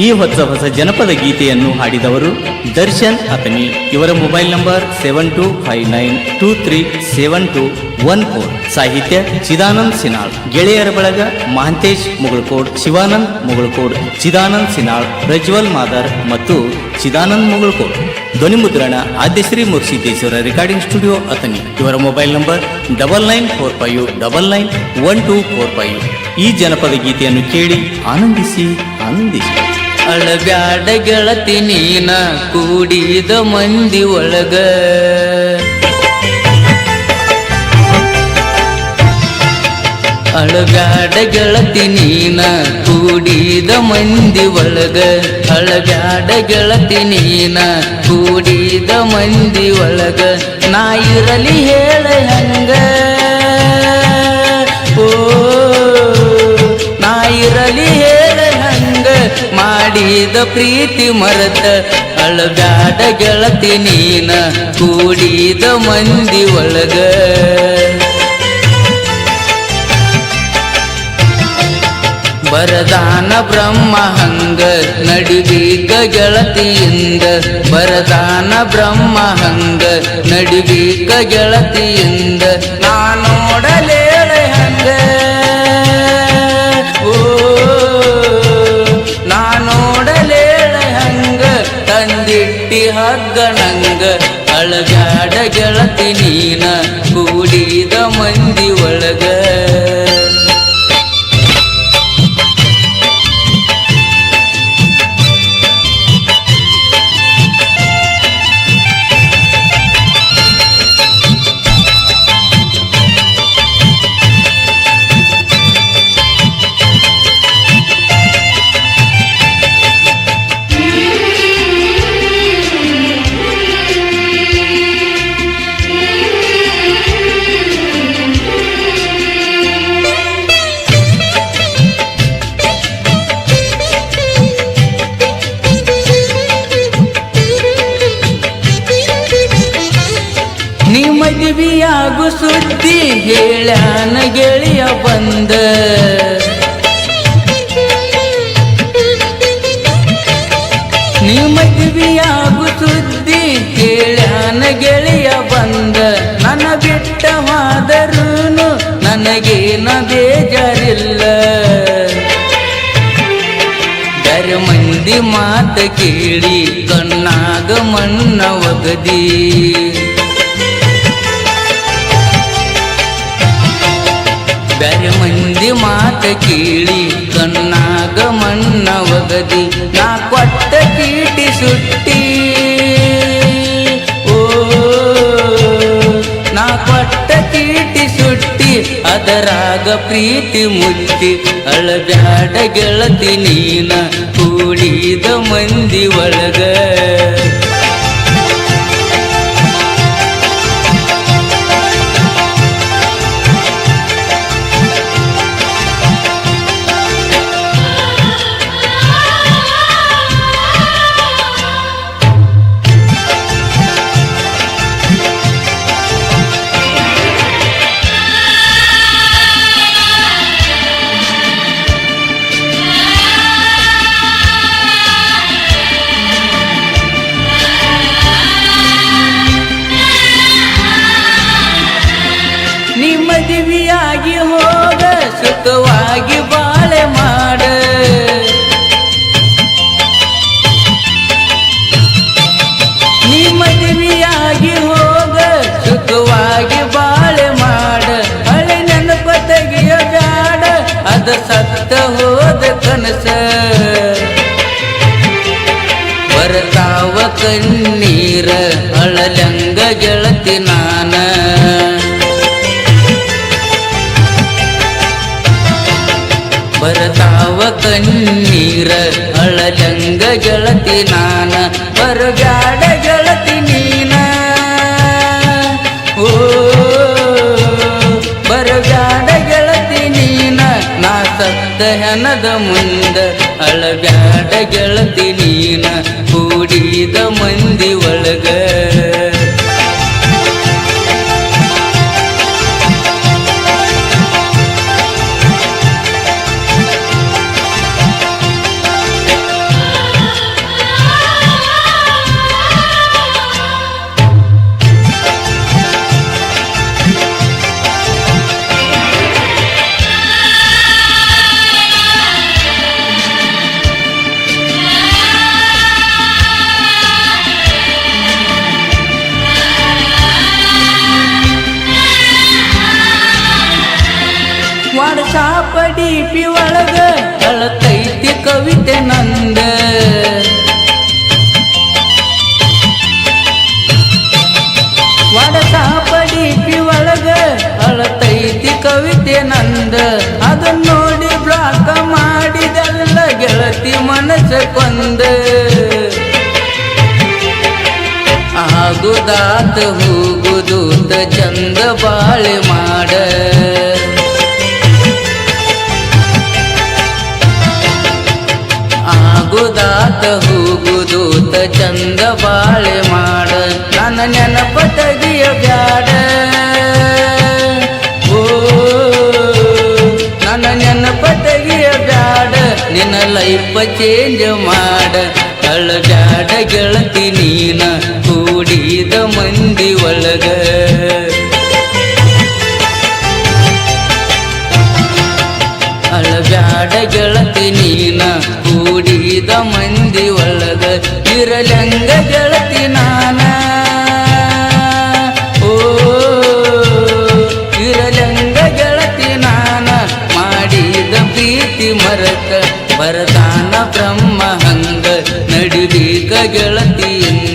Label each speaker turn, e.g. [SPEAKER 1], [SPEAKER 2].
[SPEAKER 1] ಈ ಹೊಸ ಜನಪದ ಗೀತೆಯನ್ನು ಹಾಡಿದವರು ದರ್ಶನ್ ಅತನಿ. ಇವರ ಮೊಬೈಲ್ ನಂಬರ್ 7259237214. ಸಾಹಿತ್ಯ ಚಿದಾನಂದ್ ಸಿನಾಳ್. ಗೆಳೆಯರ ಬಳಗ ಮಹಂತೇಶ್ ಮುಗಳಕೋಡ್, ಶಿವಾನಂದ್ ಮುಗಳಕೋಡ್, ಚಿದಾನಂದ್ ಸಿನಾಳ್, ಪ್ರಜ್ವಲ್ ಮಾದರ್ ಮತ್ತು ಚಿದಾನಂದ್ ಮುಗಳಕೋಡ್. ಧ್ವನಿ ಮುದ್ರಣ ಆದ್ಯಶ್ರೀ ಮುರ್ಸಿದ್ದೇಶ್ವರ ರೆಕಾರ್ಡಿಂಗ್ ಸ್ಟುಡಿಯೋ ಅತನಿ. ಇವರ ಮೊಬೈಲ್ ನಂಬರ್ 9945991245. ಈ ಜನಪದ ಗೀತೆಯನ್ನು ಕೇಳಿ ಆನಂದಿಸಿ.
[SPEAKER 2] ಅಳಬ್ಯಾಡ ಗೆಳತಿ ನೀನ ಕೂಡಿದ ಮಂದಿ ಒಳಗ, ಅಳಬ್ಯಾಡ ಗೆಳತಿ ನೀನ ಕೂಡಿದ ಮಂದಿ ಒಳಗ, ಅಳಬ್ಯಾಡ ಗೆಳತಿ ನೀನ ಕೂಡಿದ ಮಂದಿ ಒಳಗ, ನಾ ಇರಲಿ ಹೇಳ ಹಂಗ, ಓ ನಾ ಇರಲಿ ಹೇಳ ಹಂಗ, ಮಾಡಿದ ಪ್ರೀತಿ ಮರೆತ ಅಳಬ್ಯಾಡ ಗೆಳತಿ ನೀನ ಕೂಡಿದ ಮಂದಿ ಒಳಗ. ಬರದಾನ ಬ್ರಹ್ಮ ಹಂಗ ನಡಿಬೇಕ ಗೆಳತಿಯಿಂದ, ಬರದಾನ ಬ್ರಹ್ಮ ಹಂಗ ನಡಿಬೇಕ ಗೆಳತಿಯಿಂದ, ನಾ ನೋಡಲೇಳ ಹಂಗ, ಓ ನಾ ನೋಡಲೇಳ ಹಂಗ, ತಂದಿಟ್ಟಿ ಹಗ್ಗ ನಂಗ, ಅಳಬ್ಯಾಡ ಗೆಳತಿ ನೀನ ಕೂಡಿದ ಮಂದಿ ಒಳಗ. ನೀ ಮದುವೆಯಾಗು ಸುದ್ದಿ ಹೇಳ್ಯಾನ ಗೆಳೆಯ ಬಂದ, ನೀ ಮದುವೆಯಾಗು ಸುದ್ದಿ ಹೇಳ್ಯಾನ ಗೆಳೆಯ ಬಂದ, ನನ್ನ ಬಿಟ್ಟ ಹೋದರೂನು ನನಗೇನ ಬೇಜಾರಿಲ್ಲ, ಬೇರೆ ಮಂದಿ ಮಾತ ಕೇಳಿ ಕಣ್ಣಾಗ ಮಣ್ಣ ಒಗದಿ, ಬ್ಯಾರೆ ಮಂದಿ ಮಾತ ಕೇಳಿ ಕಣ್ಣಾಗ ಮಣ್ಣ ಒಗದಿ, ನಾ ಕೊಟ್ಟ ಚೀಟಿ ಸುಟ್ಟಿ, ಓ ನಾ ಕೊಟ್ಟ ಚೀಟಿ ಸುಟ್ಟಿ, ಅದರಾಗ ಪ್ರೀತಿ ಮುಟ್ಟಿ, ಅಳಬ್ಯಾಡ ಗೆಳತಿ ನೀನ ಕೂಡಿದ ಮಂದಿ ಒಳಗ. ಮದುವೆಯಾಗಿ ಹೋಗ ಸುಖವಾಗಿ ಬಾಳೆ ಮಾಡ, ನೀ ಮದುವೆಯಾಗಿ ಹೋಗ ಸುಖವಾಗಿ ಬಾಳೆ ಮಾಡ, ಹಳೆ ನೆನಪ ತೆಗೆಯ ಬ್ಯಾಡ ಅದ ಸತ್ತ ಹೋದ ಕನಸ, ಬರ್ತಾವ ಕಣ್ಣೀರ ಅಳಲಂಗ ಗೆಳತಿ ನಾನ, ಬರ್ತಾವ ಕಣ್ಣೀರ ಅಳಲಂಗ ಗೆಳತಿ ನಾನ, ಬರಬ್ಯಾಡ ಗೆಳತಿ ನೀನ, ಓ ಬರಬ್ಯಾಡ ಗೆಳತಿ ನೀನ, ನಾ ಸತ್ತ ಹೆಣದ ಮುಂದ ಅಳಬ್ಯಾಡ ಗೆಳತಿ ನೀನ ಕೂಡಿದ ಮಂದಿ ಒಳಗ. ಗೆಳತಿ ಮನಸ್ಸ ಕೊಂದ ಆಗುದಾತ ಹೋಗುದೂತ ಚಂದ ಬಾಳೆ ಮಾಡ ಆಗುದಾತ ಹೋಗುದೂತ ಚಂದ ಬಾಳೆ ಮಾಡ ನನ್ನ ನೆನಪ ತೆಗಿಯ ಬ್ಯಾಡ ಓ ನನ್ನ ನೆನಪ ತೆಗಿಯ ಬ್ಯಾಡ ನಿನ್ನ ಲೈಫ್ ಚೇಂಜ್ ಮಾಡ ಅಳಬ್ಯಾಡ ಗೆಳತಿ ನೀನ ಕೂಡಿದ ಮಂದಿ ಒಳಗ ಅಳಬ್ಯಾಡ ಗೆಳತಿ ನೀನ ಕೂಡಿದ ಮಂದಿ ಒಳಗ ಇರಲಂಗ ಗೆಳತಿ ನಾನ ಓ ಇರಲಂಗ ಗೆಳತಿ ನಾನ ಮಾಡಿದ ಪ್ರೀತಿ ಮರಕ ಬರತಾನ ಬ್ರಹ್ಮ ಹಂಗ ನಡಿಬೇಕ ಗೆಳತಿಯಿಂದ